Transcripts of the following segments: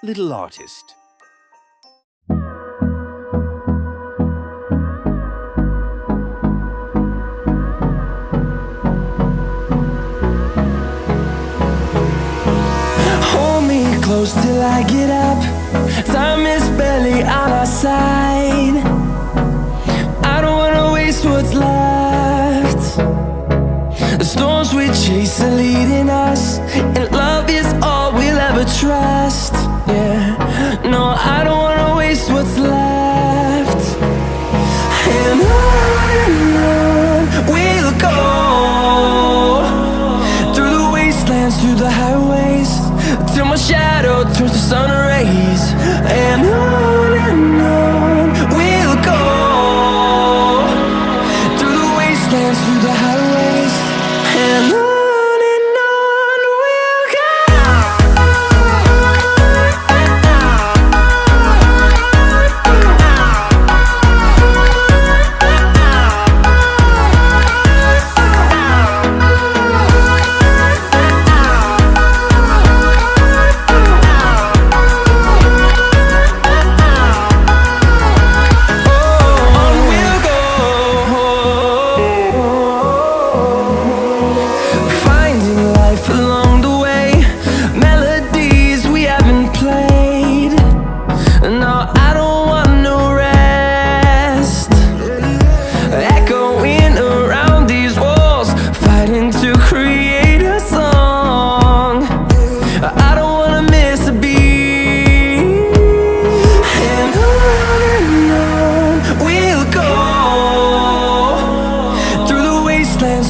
little artist. Hold me close till I get up. Time is barely on our side. I don't wanna waste what's left. The storms we chase are leading us, and love is all we'll ever trust. Yeah, no, I don't wanna waste what's left. And on we'll go, through the wastelands, through the highways, till my shadow turns to sun rays. And on we'll go, through the wastelands, through the highways, and on we'll go.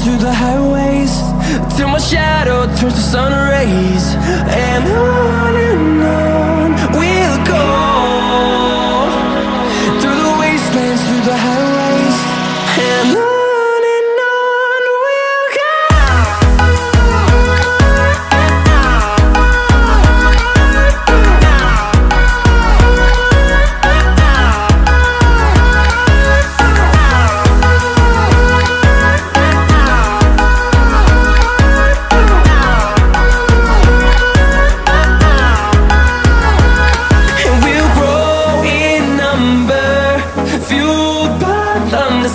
Through the highways, till my shadow turns to sun rays. And on we'll go, through the wastelands, through the highways, and on we'll go.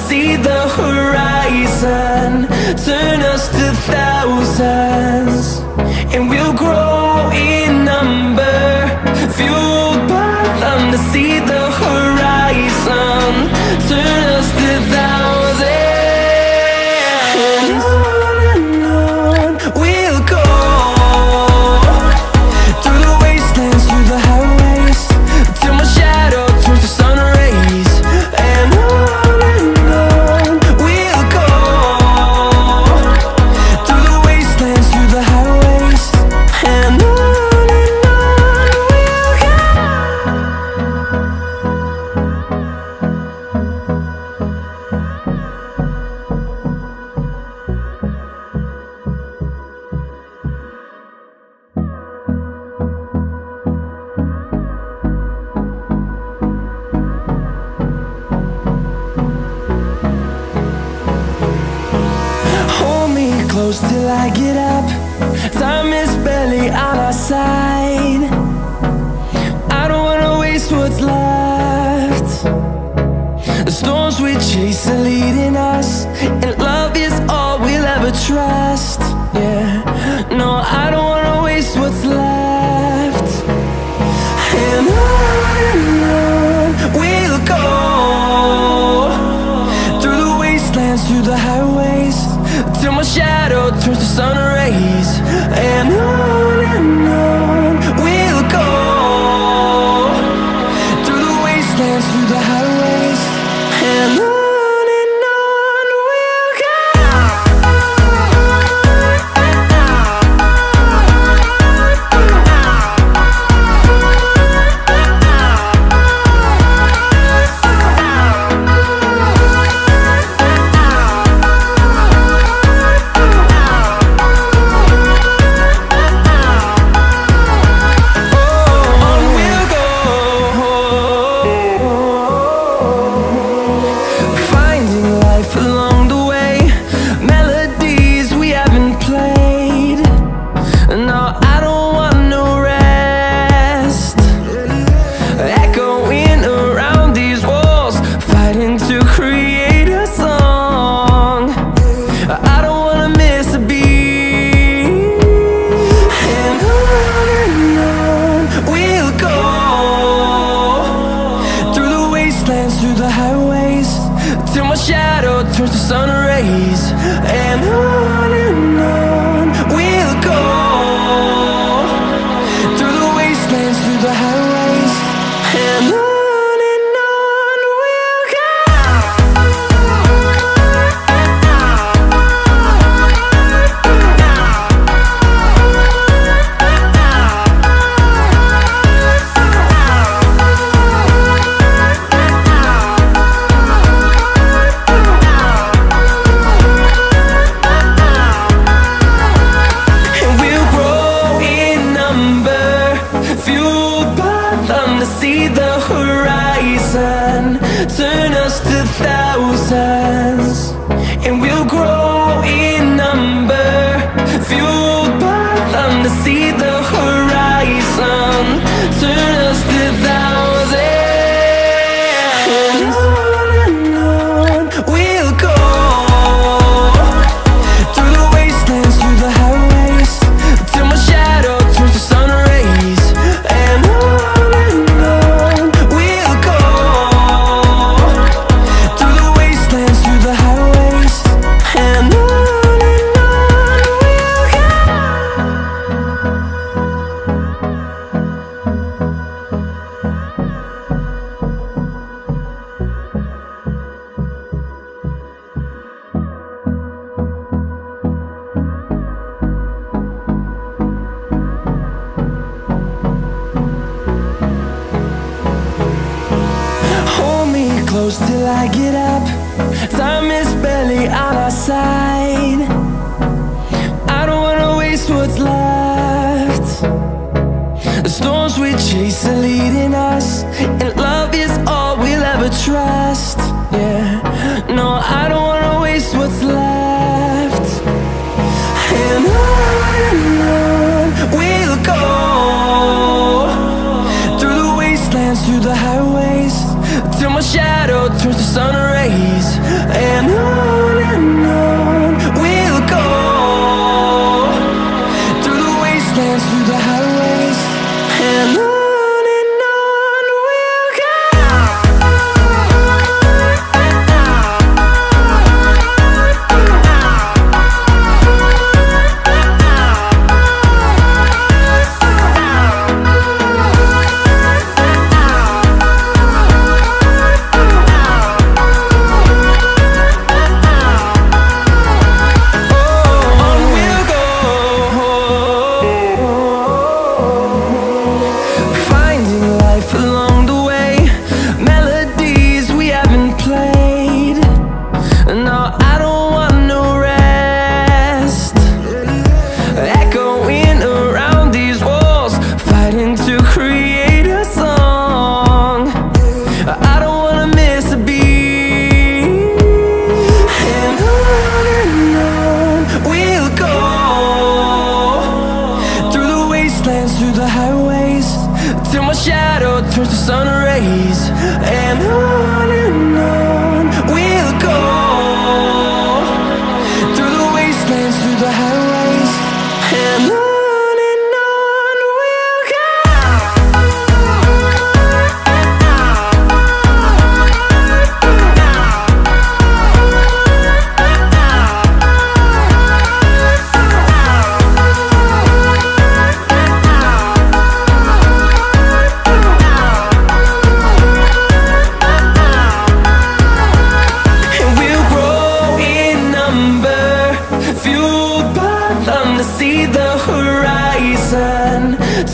See the horizon, turn us to thousands, and we'll grow in number, fueled by them. To see the horizon, turn us to thousands, and on we'll go, through the wastelands, through the highways, till my shadow turns to sun rays. And close till I get up. Time is barely on our side. I don't wanna waste what's left. The storms we chase are leading us, and love is all we'll ever trust. Yeah, no, I don't wanna waste what's left. And on we'll go, through the wastelands, through the highways, till my shadow turns to sun rays. And on we'll go, through the wastelands, through the highways, and on we'll go. through the highways, and on we'll go. And we'll grow in number, fueled by them to see the horizon, turn us to thousands. And we'll grow in number, fueled by them to see the horizon, turn us to thousands. And on we'll go, through the wastelands, through the highways, till my shadow turns to sun rays. And on we'll go, through the wastelands, through the highways, and on we'll go. Hold me close till I get up. Time is barely on our side. I don't wanna waste what's left. The storms we chase are leading us, and love is all we'll ever trust. Yeah, no, I don't wanna waste what's left. And on we'll go, through the wastelands, through the highways, till my shadow turns to sun rays. And on we'll go, through the wastelands, through the highways, and on we'll go. On we'll go, finding life along the way, melodies we haven't played. No, I don't want no rest, echoing around these walls, fighting to create a song. I don't wanna miss a beat. And on we'll go, through the wastelands, through the highways, till my shadow turns to sun rays. And on we'll go, through the wastelands, through the highways, and on we'll go. And we'll grow in number, fueled by them to see the horizon,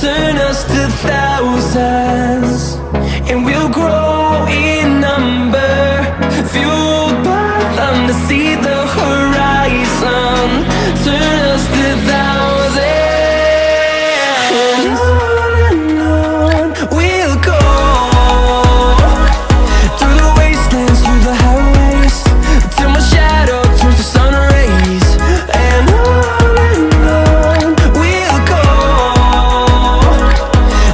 turn us to thousands. And we'll grow in number, fueled by them to see the horizon, turn us to thousands. And on we'll go, through the wastelands, through the highways, till my shadow turns to sun rays. And on we'll go,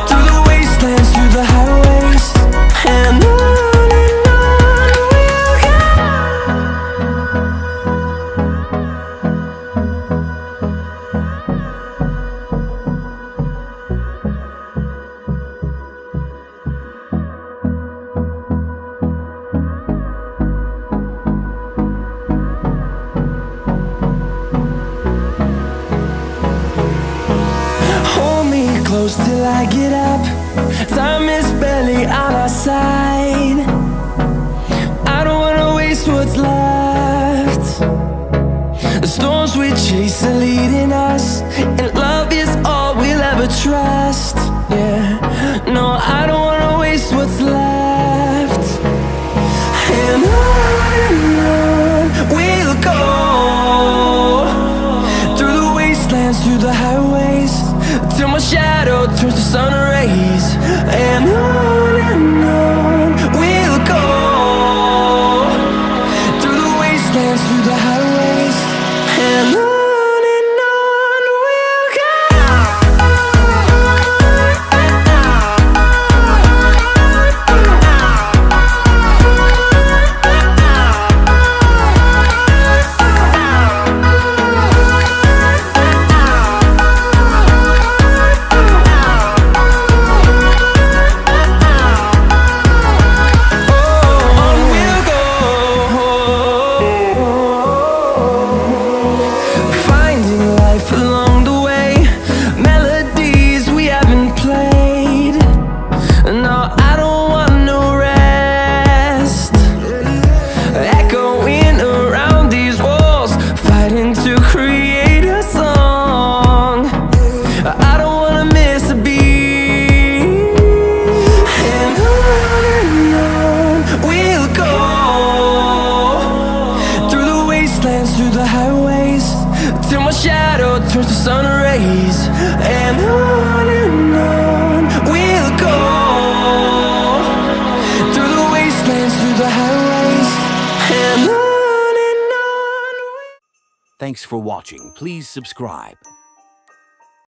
through the wastelands, through the highways, and on I get up. Time is barely on our side. I don't wanna waste what's left. The storms we chase are leading us, and love is all we'll ever trust. Yeah, no, I don't wanna waste what's left. And on we'll go, through the wastelands, through the highways, till my shadow turns to sun rays. And on we'll go, through the wastelands, through the highways, and on we'll go. Through the highways, till my shadow turns to sun rays. And on we'll go, through the wastelands, through the highways, and on. Thanks for watching. Please subscribe.